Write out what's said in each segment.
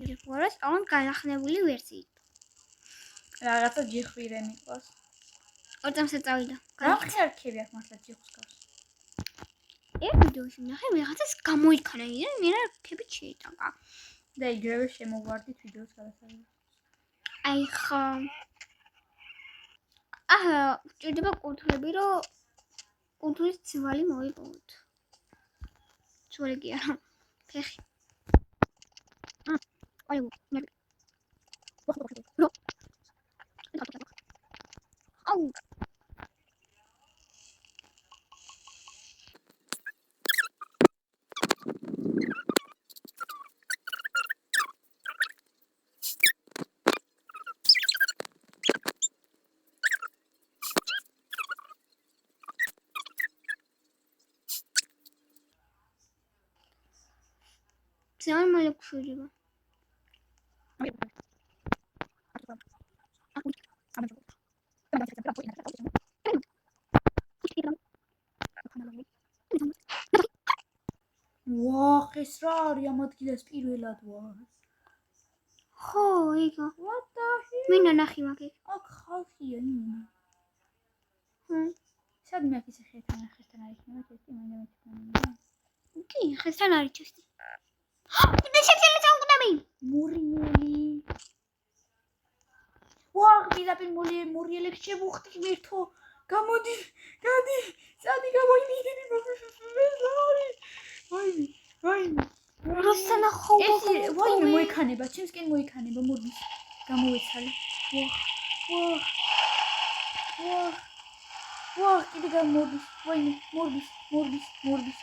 რეფორას ამ განახნებული ვერსიით. რაღაცა ჯიხვი რემიყვას. ორწამს წავიდა. რა ხერქები აქვს მართლა ჯიხოს გავს? ერთ ვიდეოში ნახე ვიღაცას გამოიქანა და მე რა ქებით შეიტანკა. და იგივე შემოვარდით ვიდეოს გადასაღებას. აი ხა ჭირდება კურთულები რომ კურთულის ძვალი მოიპოვოთ. ძვალი კი არა. ფეხი. აი მე აუ ძალიან მალე გშვიდება. ვაჰ, ეს რა არის ამ ადგილას პირველად ვარ. ხო, იგო. What the hell? მე ნახი მაგით. აქ ხალხია იმენა. სადმე აქ ისე ხეთან ხესთან არის მე თესტი მაინდა. კი, ხესთან არის ჩესტი. მე შეცელა წაუყდები. მურიელი. ვაჰ, პირდაპირ მურიელებს შევუხდი მერთო. გამოდი, გადი, წადი გამოიმიდები მოგფესლარი. ვაიმე. როსანა ხოვა. ვაიმე მოიქანება, ჩემსკენ მოიქანება მურმის. გამოეცალე. ვაჰ, კიდე გამოდის. ვაიმე, მურმის.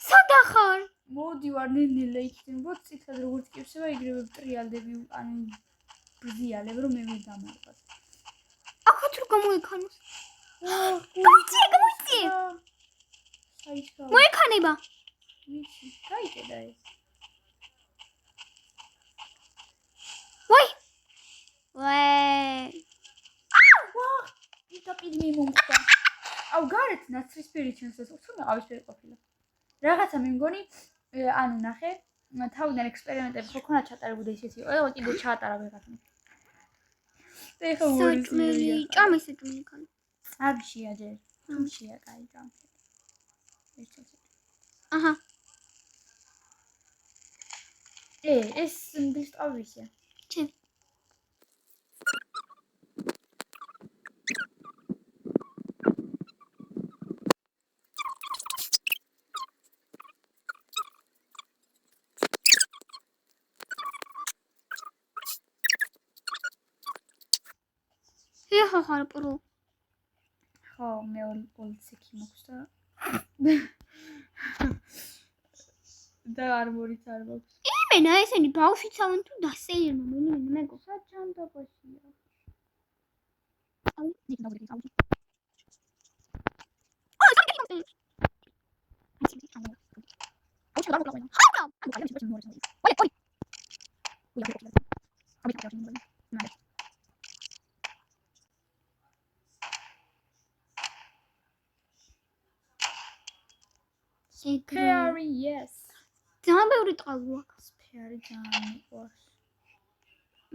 სადა ხარ? მოდი ვარ ნენელა იქიდან, ბოც ციხად როგორც კირსება იგივე ტრიალდები ან ბრძიალებ რომ მე ვერ დამარყოს. ახოთ რო გამოიქანოს. გამოიწია. საიცა. მოიქანება. ვიცი, გაიგედა ეს. ვაი. ვაჰ, პირდაპირ მიმომხდა. აუ გარეთ ნაცრისფერი ჩვენსაც უცნაური ავისფერი ყოფილა. რაღაცა მე მგონი ანუ ნახე თავიდან ექსპერიმენტები ხო ქონა ჩატარებული ისეთი იყო კიდე ჩაატარა ვიღაცამ. ეხა სოჭმელი, ჭამის სოჭმელი ქონა. არშია ჯერ. თუმშია კაი ჭამს. აჰა. ეს მგლისტავისია. ჩი. ეხა ხარ პრო. ხო, მე პოლიციკი მაქვს და არმორიც არ მაქვს. იმენა ესენი ბავშვიც ავენ თუ დასეირმა მეგო. საჯანდაბაშია. აუ, ნიკნაური. Scary, yes. ძალიან ბევრი ტყავი აქვს. Scary ძალიან მიყვარს.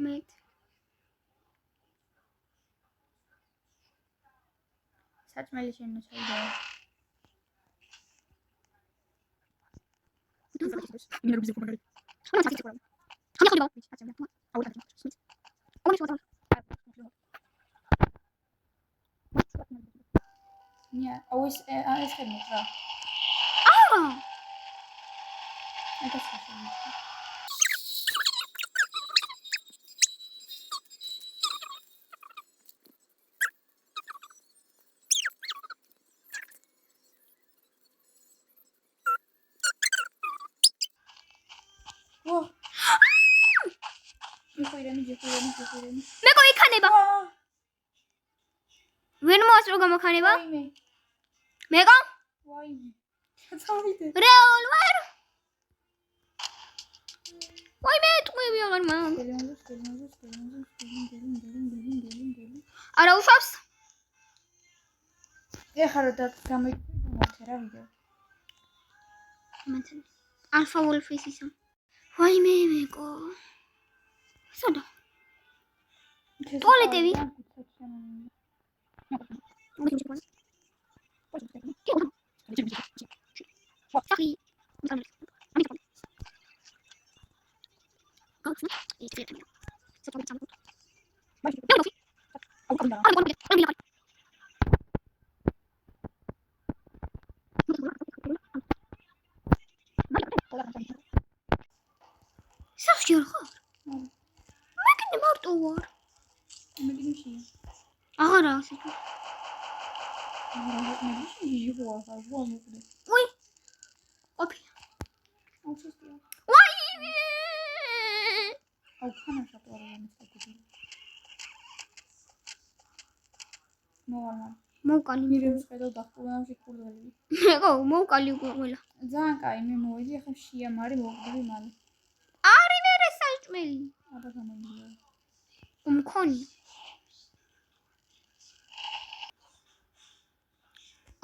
მე საჭმელი შემოსავდა. ნია, აუის ეს ხემოთრა. ეს ხასიათი. ვაჰ. ჯიხოირენი. მეგო იქანება. ვერ მოასწრო გამოქანება? ვაიმე. მეგო? ვაიმე. ჩავიდე. რეოლვარ. ვაიმე, ტყვევი აღარ მან. არა უშავს? ეხლა რა გამოიქნა რა ვიდეო. მათენ. ალფა ვოლფის ისო. ვაიმე მეკო. სადა? ტუალეტები. სახი. სახში არ ხარ? მაგინე მარტო ვარ. მეგინში. აღარა ასე. მეგინში ვარ, ვარ მოკლე. უი. ოპი. აუცესტია. ვაიმე. აუ ხანაშა პლანი მისაკუთი. მოვალა. მოვკალი მირევს ხედავ დახტულანში კურდელები. მეკო მოვკალი უკვე ყველა. ძალიან კაი, მე მოვიდი, ახლა შეამარი მოვგდები მალე. არი მერე საჭმელი. აბა გამოდია. უმქონი.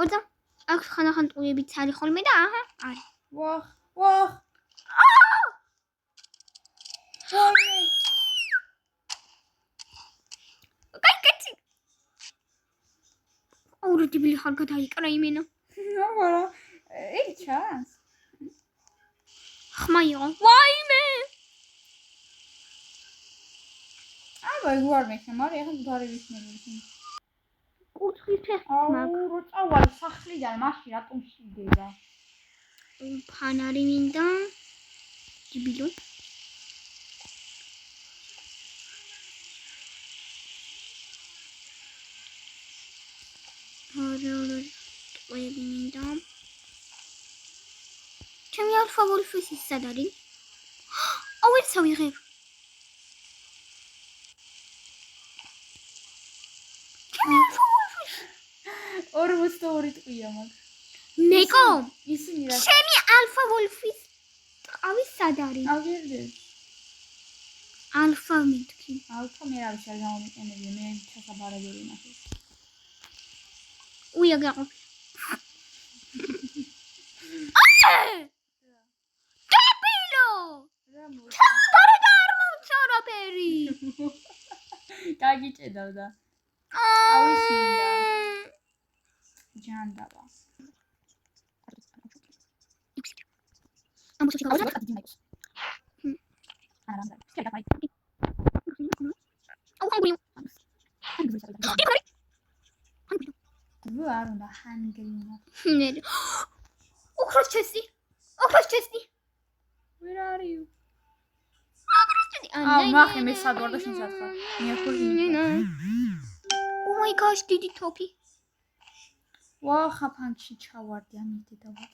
ოდა აქ ხანახან ტყუებიც არის ხოლმე და აჰა არის. ვახ, ვახ. კაი კაცი. აურდიბილი ხარ გადაიკრა იმენა. ნახარა. ე ჩანს. ხმა იყო. ვაიმე. აბა ვარ მე შემარი, ახლა დარი ვისმენდი. კუთხის ფეხი მაგ. აუ რო წავალ სახლიდან, მაშინ რატომ შიდედა? ფანარი მინდა. ჯიბილო. არა, ტყუები მინდა. ჩემი ალფა ვოლფის ის სად არის? აუ ეს ავიღებ. ჩემი ალფა ვოლფის. 42 ტყვია მაგ. მეკო, ისინი რა ჩემი ალფა ვოლფის ტყავი სად არის? აგერდე. ალფა მეთქი. ალფა მე რა ვიცი, გამომიყენებია, მე ჩასაბარებელი ნახე. უია გაყოფ. დაბილო! რა მო ჩაბარე და არ მომცარა ფერი. გაგიჭედავდა. ავის მინდა. ჯანდაბა. ამოსა ჩიკავა. არა, შეიძლება აი. აუ ხანგული. ვუ არ უნდა ჰანგრინა. ნე. ოქროს ჩესტი. ოქროს ჩესტი. Where are you? ოქროს ჩესტი. აუ ნახე მე სად ვარ და შენ სად ხარ? მე ხორი მინდა. Oh my gosh, დიდი თოფი. ვახა ფანქში ჩავარდი ამით და ვარ.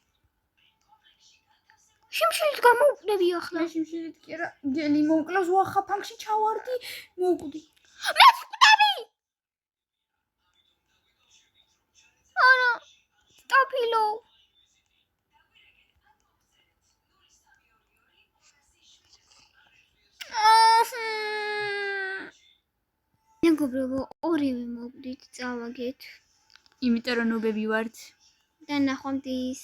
შიმშილით გამოვყდები ახლა. მე შიმშილით კი რა, გელი მომკლავს ვახა ფანქში ჩავარდი, მოვკვდი. მე ვკვდები. არა. სტოპილო. მეგობრებო, ორივე მოვკვდით, წავაგეთ. იმიტომ რომ ნუბები ვართ. და ნახვამდის.